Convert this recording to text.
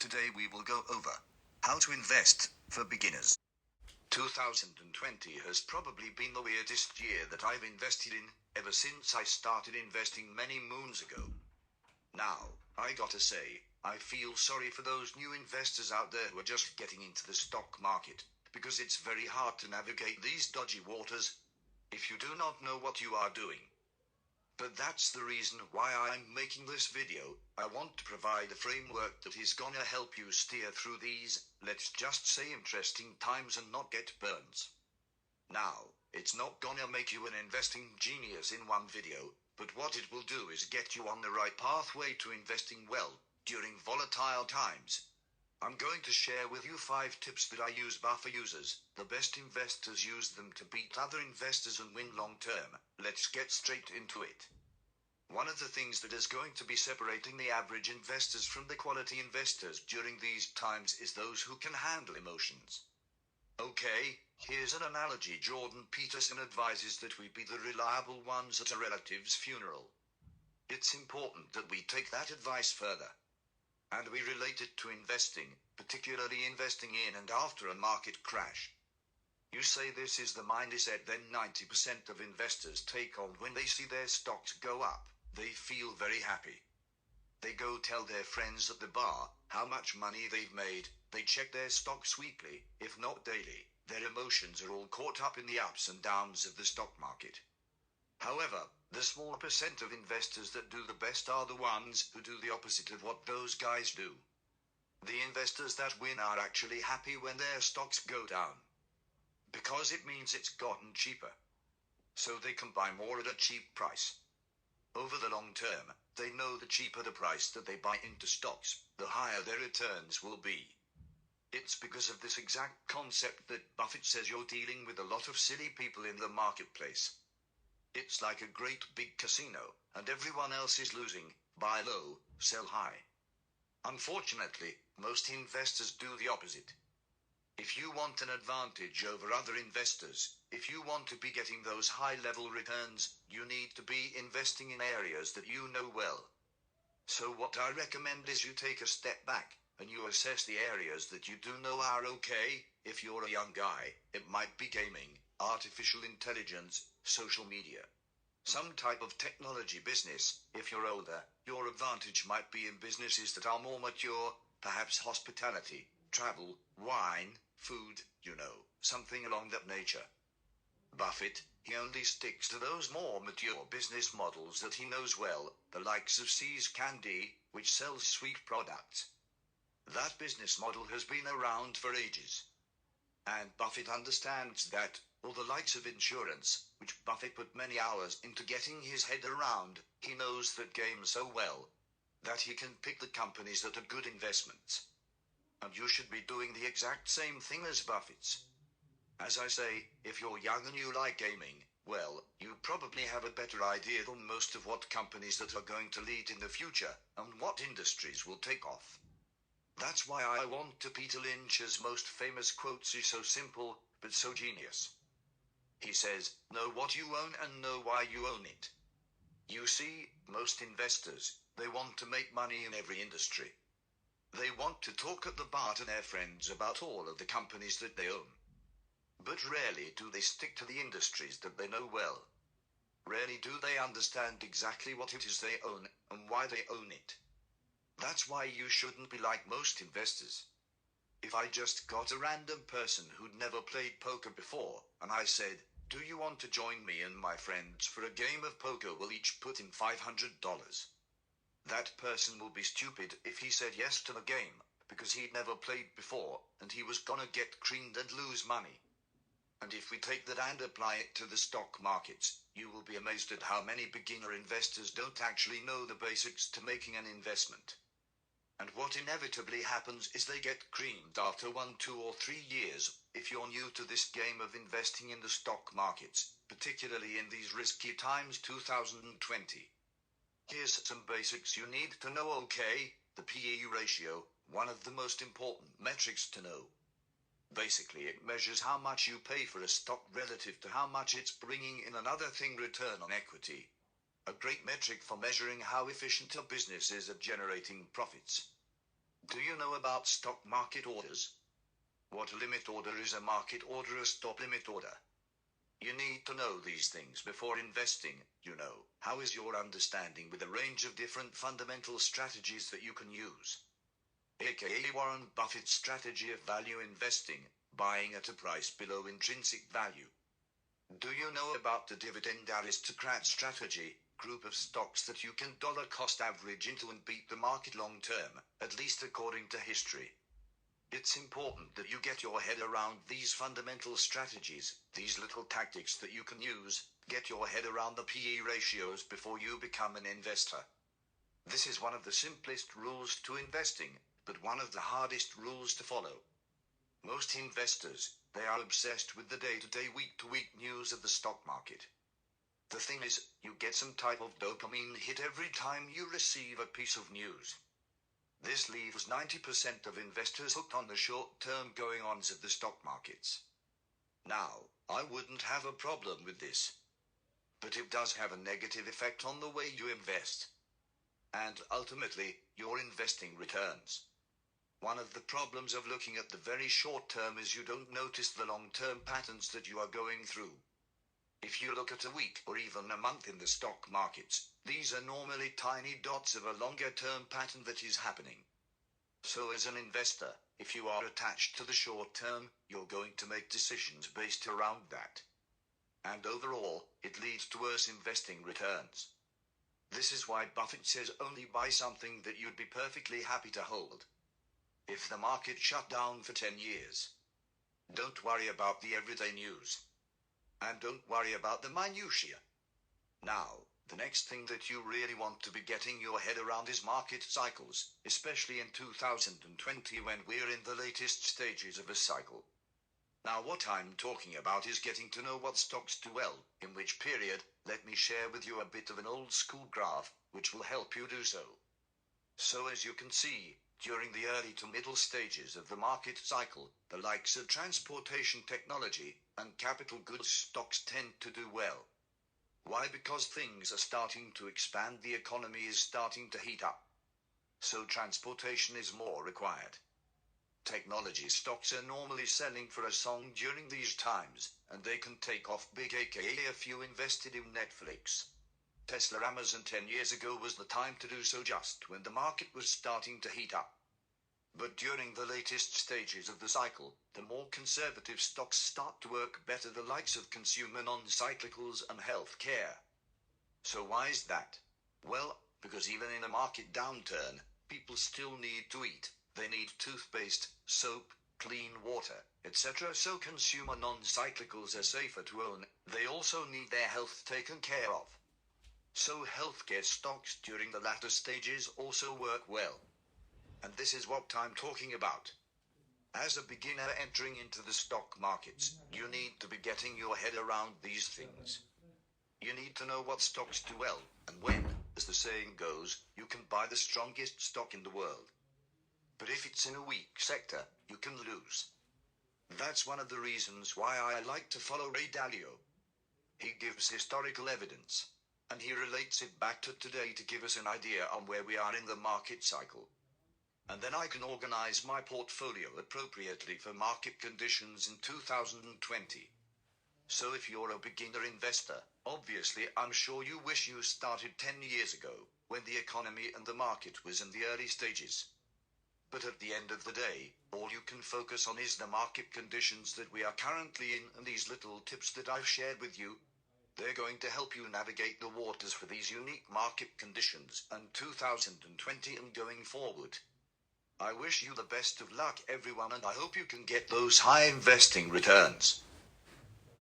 Today we will go over how to invest for beginners. 2020 has probably been the weirdest year that I've invested in ever since I started investing many moons ago. Now, I gotta say, I feel sorry for those new investors out there who are just getting into the stock market, because it's very hard to navigate these dodgy waters if you do not know what you are doing. But that's the reason why I'm making this video. I want to provide a framework that is gonna help you steer through these, let's just say, interesting times and not get burns. Now, it's not gonna make you an investing genius in one video, but what it will do is get you on the right pathway to investing well during volatile times. I'm going to share with you 5 tips that I use. Buffett users, the best investors use them to beat other investors and win long term. Let's get straight into it. One of the things that is going to be separating the average investors from the quality investors during these times is those who can handle emotions. Okay, here's an analogy. Jordan Peterson advises that we be the reliable ones at a relative's funeral. It's important that we take that advice further, and we relate it to investing, particularly investing in and after a market crash. You say this is the mindset then 90% of investors take on when they see their stocks go up. They feel very happy. They go tell their friends at the bar how much money they've made. They check their stocks weekly, if not daily. Their emotions are all caught up in the ups and downs of the stock market. However, the small percent of investors that do the best are the ones who do the opposite of what those guys do. The investors that win are actually happy when their stocks go down, because it means it's gotten cheaper, so they can buy more at a cheap price. Over the long term, they know the cheaper the price that they buy into stocks, the higher their returns will be. It's because of this exact concept that Buffett says you're dealing with a lot of silly people in the marketplace. It's like a great big casino, and everyone else is losing. Buy low, sell high. Unfortunately, most investors do the opposite. If you want an advantage over other investors, if you want to be getting those high-level returns, you need to be investing in areas that you know well. So what I recommend is you take a step back, and you assess the areas that you do know are okay. If you're a young guy, it might be gaming, artificial intelligence, social media, some type of technology business. If you're older, your advantage might be in businesses that are more mature, perhaps hospitality, travel, wine, food, something along that nature. Buffett, he only sticks to those more mature business models that he knows well, the likes of See's Candy, which sells sweet products. That business model has been around for ages. And Buffett understands that, or the likes of insurance, which Buffett put many hours into getting his head around, he knows that game so well that he can pick the companies that are good investments. And you should be doing the exact same thing as Buffett's. As I say, if you're young and you like gaming, well, you probably have a better idea than most of what companies that are going to lead in the future, and what industries will take off. That's why I want to Peter Lynch's most famous quotes is so simple, but so genius. He says, know what you own and know why you own it. You see, most investors, they want to make money in every industry. They want to talk at the bar to their friends about all of the companies that they own. But rarely do they stick to the industries that they know well. Rarely do they understand exactly what it is they own, and why they own it. That's why you shouldn't be like most investors. If I just got a random person who'd never played poker before, and I said, do you want to join me and my friends for a game of poker? We'll each put in $500. That person will be stupid if he said yes to the game, because he'd never played before, and he was gonna get creamed and lose money. And if we take that and apply it to the stock markets, you will be amazed at how many beginner investors don't actually know the basics to making an investment. And what inevitably happens is they get creamed after 1, 2, or 3 years, if you're new to this game of investing in the stock markets, particularly in these risky times 2020. Here's some basics you need to know. Okay, the P/E ratio, one of the most important metrics to know. Basically, it measures how much you pay for a stock relative to how much it's bringing in. Another thing, return on equity. A great metric for measuring how efficient a business is at generating profits. Do you know about stock market orders? What a limit order is, a market order, a stop limit order. You need to know these things before investing, you know. How is your understanding with a range of different fundamental strategies that you can use? AKA Warren Buffett's strategy of value investing, buying at a price below intrinsic value. Do you know about the dividend aristocrat strategy, group of stocks that you can dollar cost average into and beat the market long term, at least according to history? It's important that you get your head around these fundamental strategies, these little tactics that you can use. Get your head around the PE ratios before you become an investor. This is one of the simplest rules to investing, but one of the hardest rules to follow. Most investors, they are obsessed with the day-to-day, week-to-week news of the stock market. The thing is, you get some type of dopamine hit every time you receive a piece of news. This leaves 90% of investors hooked on the short-term going-ons of the stock markets. Now, I wouldn't have a problem with this. But it does have a negative effect on the way you invest. And ultimately, your investing returns. One of the problems of looking at the very short term is you don't notice the long-term patterns that you are going through. If you look at a week or even a month in the stock markets, these are normally tiny dots of a longer-term pattern that is happening. So as an investor, if you are attached to the short term, you're going to make decisions based around that. And overall, it leads to worse investing returns. This is why Buffett says only buy something that you'd be perfectly happy to hold. If the market shut down for 10 years, don't worry about the everyday news. And don't worry about the minutiae. Now, the next thing that you really want to be getting your head around is market cycles, especially in 2020 when we're in the latest stages of a cycle. Now what I'm talking about is getting to know what stocks do well, in which period. Let me share with you a bit of an old school graph, which will help you do so. So as you can see, during the early to middle stages of the market cycle, the likes of transportation technology and capital goods stocks tend to do well. Why? Because things are starting to expand, the economy is starting to heat up. So transportation is more required. Technology stocks are normally selling for a song during these times, and they can take off big, aka if you invested in Netflix, Tesla, Amazon 10 years ago was the time to do so, just when the market was starting to heat up. But during the latest stages of the cycle, the more conservative stocks start to work better, the likes of consumer non-cyclicals and healthcare. So why is that? Well, because even in a market downturn, people still need to eat. They need toothpaste, soap, clean water, etc. So consumer non-cyclicals are safer to own. They also need their health taken care of. So healthcare stocks during the latter stages also work well. And this is what I'm talking about. As a beginner entering into the stock markets, you need to be getting your head around these things. You need to know what stocks do well, and when, as the saying goes, you can buy the strongest stock in the world. But if it's in a weak sector, you can lose. That's one of the reasons why I like to follow Ray Dalio. He gives historical evidence, and he relates it back to today to give us an idea on where we are in the market cycle. And then I can organize my portfolio appropriately for market conditions in 2020. So if you're a beginner investor, obviously I'm sure you wish you started 10 years ago, when the economy and the market was in the early stages. But at the end of the day, all you can focus on is the market conditions that we are currently in, and these little tips that I've shared with you, they're going to help you navigate the waters for these unique market conditions in 2020 and going forward. I wish you the best of luck, everyone, and I hope you can get those high investing returns.